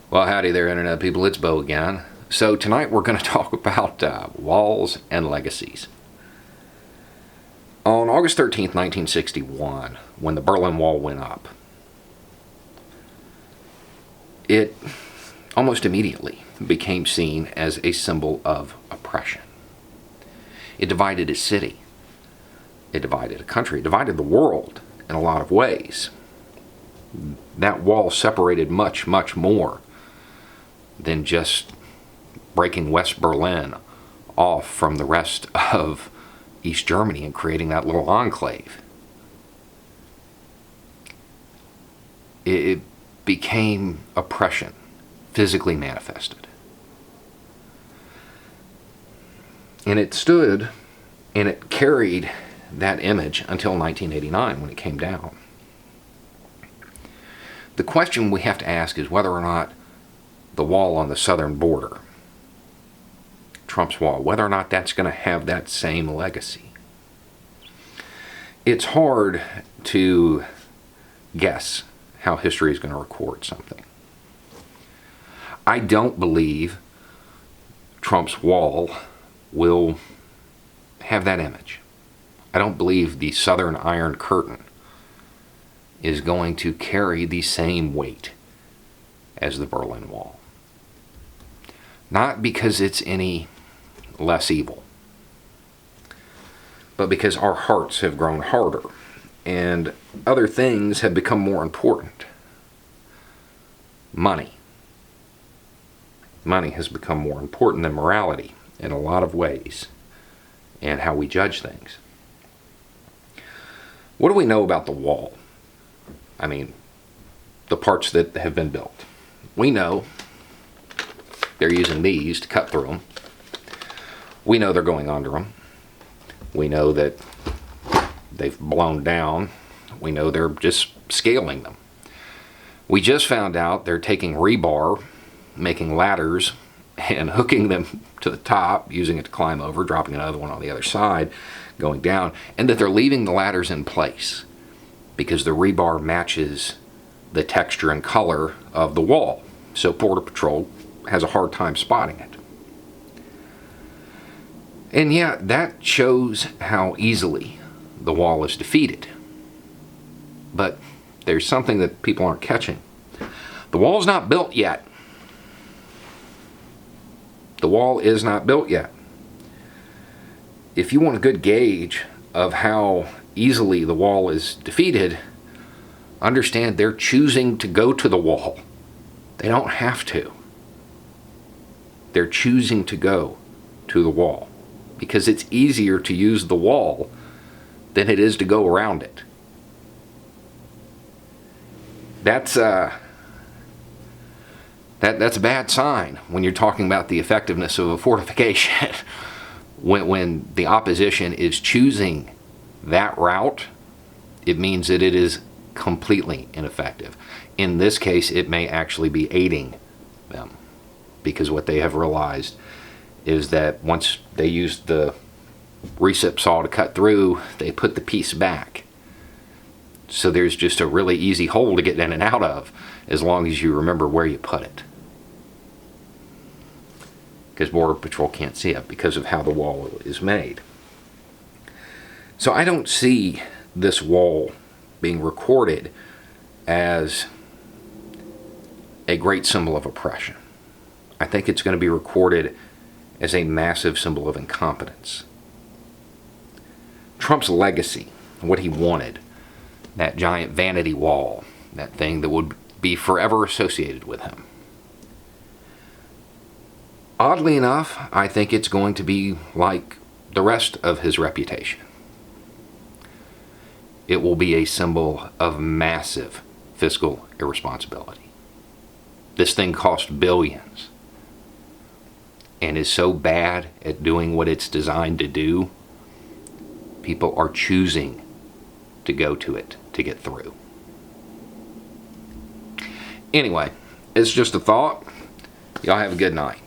Well, howdy there, Internet people. It's Bo again. So tonight we're going to talk about walls and legacies. On August 13th, 1961, when the Berlin Wall went up, it almost immediately became seen as a symbol of oppression. It divided a city. It divided a country. It divided the world in a lot of ways. That wall separated much, much more than just breaking West Berlin off from the rest of East Germany and creating that little enclave. It became oppression, physically manifested. And it stood and it carried that image until 1989 when it came down. The question we have to ask is whether or not the wall on the southern border, Trump's wall, whether or not that's going to have that same legacy. It's hard to guess how history is going to record something. I don't believe Trump's wall will have that image. I don't believe the Southern Iron Curtain is going to carry the same weight as the Berlin Wall. Not because it's any less evil, but because our hearts have grown harder and other things have become more important. Money. Money has become more important than morality in a lot of ways and how we judge things. What do we know about the wall? I mean, the parts that have been built. We know they're using these to cut through them. We know they're going under them. We know that they've blown down. We know they're just scaling them. We just found out they're taking rebar, making ladders, and hooking them to the top, using it to climb over, dropping another one on the other side, going down, and that they're leaving the ladders in place because the rebar matches the texture and color of the wall. So Border Patrol has a hard time spotting it. And yeah, that shows how easily the wall is defeated. But there's something that people aren't catching. The wall's not built yet. The wall is not built yet. If you want a good gauge of how easily the wall is defeated, understand they're choosing to go to the wall. They don't have to. They're choosing to go to the wall because it's easier to use the wall than it is to go around it. That's a bad sign when you're talking about the effectiveness of a fortification. when the opposition is choosing that route, it means that it is completely ineffective. In this case, it may actually be aiding them, because what they have realized is that once they used the recip saw to cut through, they put the piece back. So there's just a really easy hole to get in and out of, as long as you remember where you put it. Because Border Patrol can't see it because of how the wall is made. So I don't see this wall being recorded as a great symbol of oppression. I think it's going to be recorded as a massive symbol of incompetence. Trump's legacy, what he wanted, that giant vanity wall, that thing that would be forever associated with him. Oddly enough, I think it's going to be like the rest of his reputation. It will be a symbol of massive fiscal irresponsibility. This thing cost billions and is so bad at doing what it's designed to do, people are choosing to go to it to get through. Anyway, it's just a thought. Y'all have a good night.